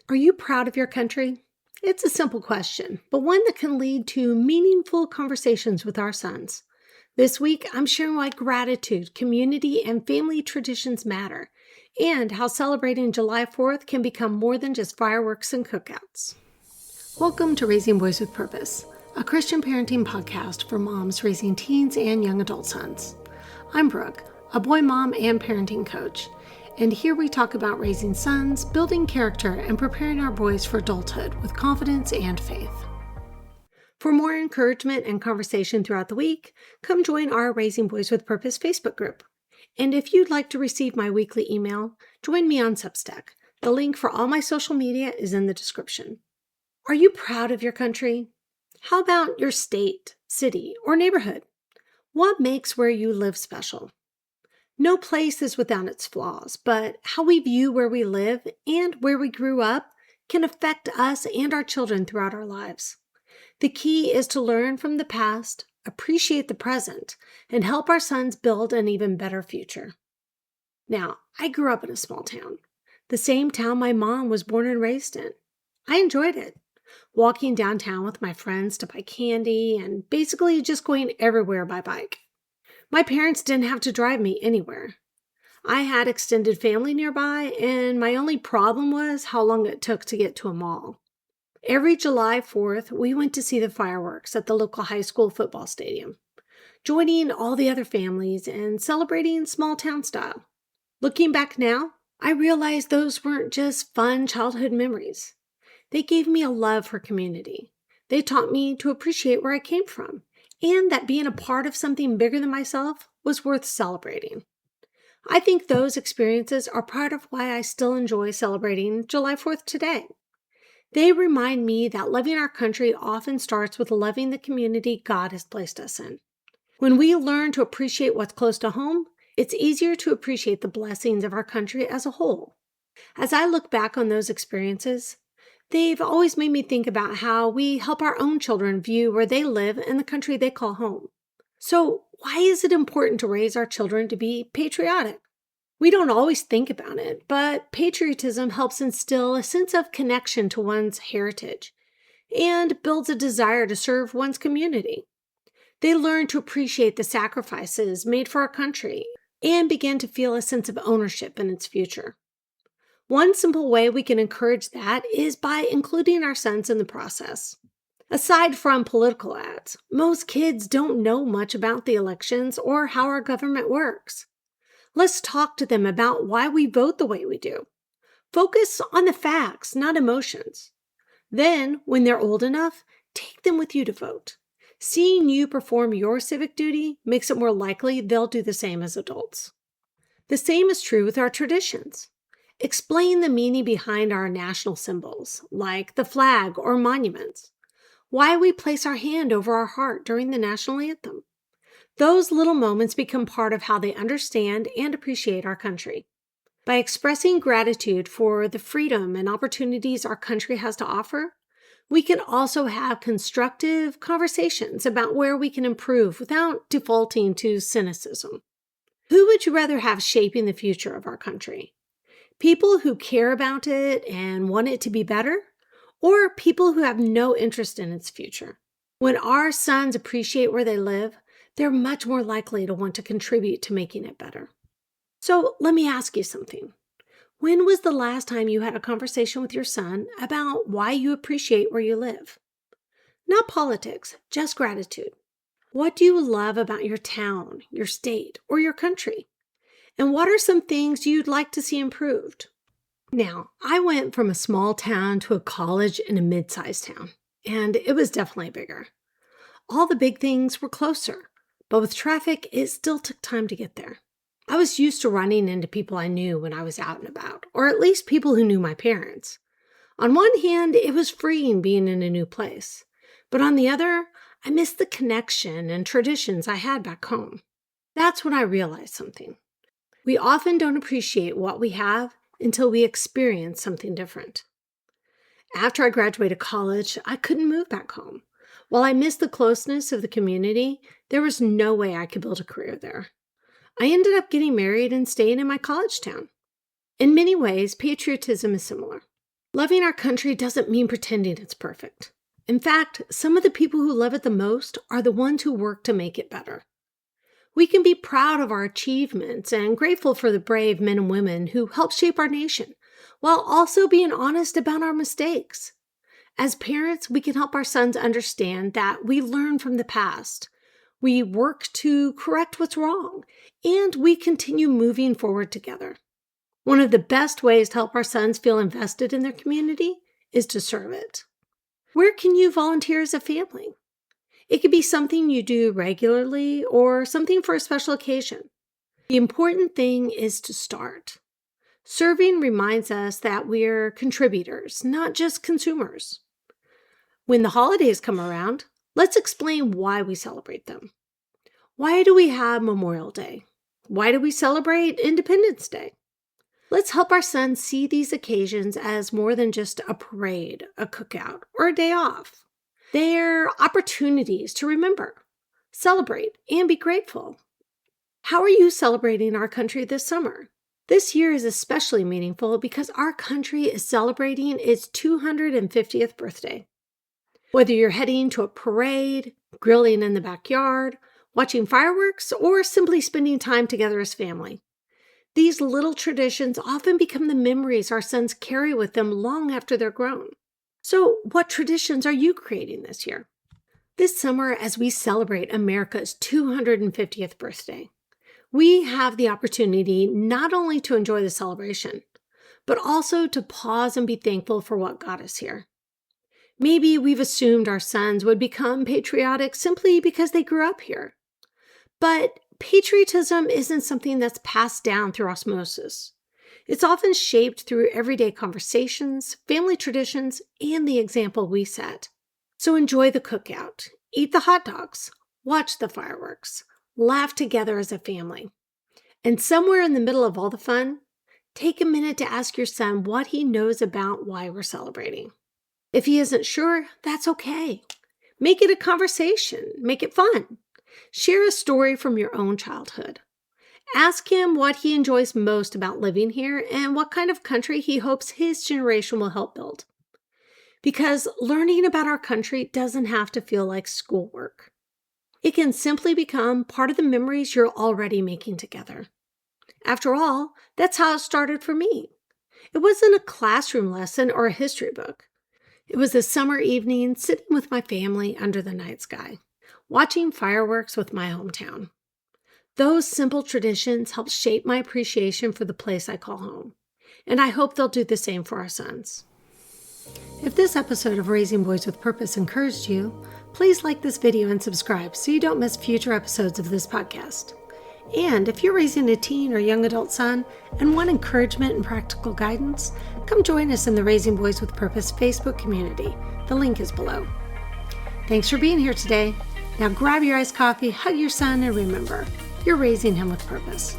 Are you proud of your country? It's a simple question, but one that can lead to meaningful conversations with our sons. This week, I'm sharing why gratitude, community, and family traditions matter, and how celebrating July 4th can become more than just fireworks and cookouts. Welcome to Raising Boys with Purpose, a Christian parenting podcast for moms raising teens and young adult sons. I'm Brooke, a boy mom and parenting coach. And here we talk about raising sons, building character, and preparing our boys for adulthood with confidence and faith. For more encouragement and conversation throughout the week, come join our Raising Boys with Purpose Facebook group. And if you'd like to receive my weekly email, join me on Substack. The link for all my social media is in the description. Are you proud of your country? How about your state, city, or neighborhood? What makes where you live special? No place is without its flaws, but how we view where we live and where we grew up can affect us and our children throughout our lives. The key is to learn from the past, appreciate the present, and help our sons build an even better future. Now, I grew up in a small town, the same town my mom was born and raised in. I enjoyed it, walking downtown with my friends to buy candy and basically just going everywhere by bike. My parents didn't have to drive me anywhere. I had extended family nearby, and my only problem was how long it took to get to a mall. Every July 4th, we went to see the fireworks at the local high school football stadium, joining all the other families and celebrating small town style. Looking back now, I realize those weren't just fun childhood memories. They gave me a love for community. They taught me to appreciate where I came from, and that being a part of something bigger than myself was worth celebrating. I think those experiences are part of why I still enjoy celebrating July 4th today. They remind me that loving our country often starts with loving the community God has placed us in. When we learn to appreciate what's close to home, it's easier to appreciate the blessings of our country as a whole. As I look back on those experiences, they've always made me think about how we help our own children view where they live and the country they call home. So, why is it important to raise our children to be patriotic? We don't always think about it, but patriotism helps instill a sense of connection to one's heritage and builds a desire to serve one's community. They learn to appreciate the sacrifices made for our country and begin to feel a sense of ownership in its future. One simple way we can encourage that is by including our sons in the process. Aside from political ads, most kids don't know much about the elections or how our government works. Let's talk to them about why we vote the way we do. Focus on the facts, not emotions. Then, when they're old enough, take them with you to vote. Seeing you perform your civic duty makes it more likely they'll do the same as adults. The same is true with our traditions. Explain the meaning behind our national symbols, like the flag or monuments. Why we place our hand over our heart during the national anthem. Those little moments become part of how they understand and appreciate our country. By expressing gratitude for the freedom and opportunities our country has to offer, we can also have constructive conversations about where we can improve without defaulting to cynicism. Who would you rather have shaping the future of our country? People who care about it and want it to be better, or people who have no interest in its future? When our sons appreciate where they live, they're much more likely to want to contribute to making it better. So let me ask you something. When was the last time you had a conversation with your son about why you appreciate where you live? Not politics, just gratitude. What do you love about your town, your state, or your country? And what are some things you'd like to see improved? Now, I went from a small town to a college in a mid-sized town, and it was definitely bigger. All the big things were closer, but with traffic, it still took time to get there. I was used to running into people I knew when I was out and about, or at least people who knew my parents. On one hand, it was freeing being in a new place, but on the other, I missed the connection and traditions I had back home. That's when I realized something. We often don't appreciate what we have until we experience something different. After I graduated college, I couldn't move back home. While I missed the closeness of the community, there was no way I could build a career there. I ended up getting married and staying in my college town. In many ways, patriotism is similar. Loving our country doesn't mean pretending it's perfect. In fact, some of the people who love it the most are the ones who work to make it better. We can be proud of our achievements and grateful for the brave men and women who help shape our nation, while also being honest about our mistakes. As parents, we can help our sons understand that we learn from the past, we work to correct what's wrong, and we continue moving forward together. One of the best ways to help our sons feel invested in their community is to serve it. Where can you volunteer as a family? It could be something you do regularly or something for a special occasion. The important thing is to start. Serving reminds us that we're contributors, not just consumers. When the holidays come around, let's explain why we celebrate them. Why do we have Memorial Day? Why do we celebrate Independence Day? Let's help our sons see these occasions as more than just a parade, a cookout, or a day off. They're opportunities to remember, celebrate, and be grateful. How are you celebrating our country this summer? This year is especially meaningful because our country is celebrating its 250th birthday. Whether you're heading to a parade, grilling in the backyard, watching fireworks, or simply spending time together as family, these little traditions often become the memories our sons carry with them long after they're grown. So, what traditions are you creating this year? This summer, as we celebrate America's 250th birthday, we have the opportunity not only to enjoy the celebration, but also to pause and be thankful for what got us here. Maybe we've assumed our sons would become patriotic simply because they grew up here. But patriotism isn't something that's passed down through osmosis. It's often shaped through everyday conversations, family traditions, and the example we set. So enjoy the cookout, eat the hot dogs, watch the fireworks, laugh together as a family. And somewhere in the middle of all the fun, take a minute to ask your son what he knows about why we're celebrating. If he isn't sure, that's okay. Make it a conversation. Make it fun. Share a story from your own childhood. Ask him what he enjoys most about living here and what kind of country he hopes his generation will help build. Because learning about our country doesn't have to feel like schoolwork. It can simply become part of the memories you're already making together. After all, that's how it started for me. It wasn't a classroom lesson or a history book. It was a summer evening sitting with my family under the night sky, watching fireworks with my hometown. Those simple traditions help shape my appreciation for the place I call home, and I hope they'll do the same for our sons. If this episode of Raising Boys with Purpose encouraged you, please like this video and subscribe so you don't miss future episodes of this podcast. And if you're raising a teen or young adult son and want encouragement and practical guidance, come join us in the Raising Boys with Purpose Facebook community. The link is below. Thanks for being here today. Now grab your iced coffee, hug your son, and remember, you're raising him with purpose.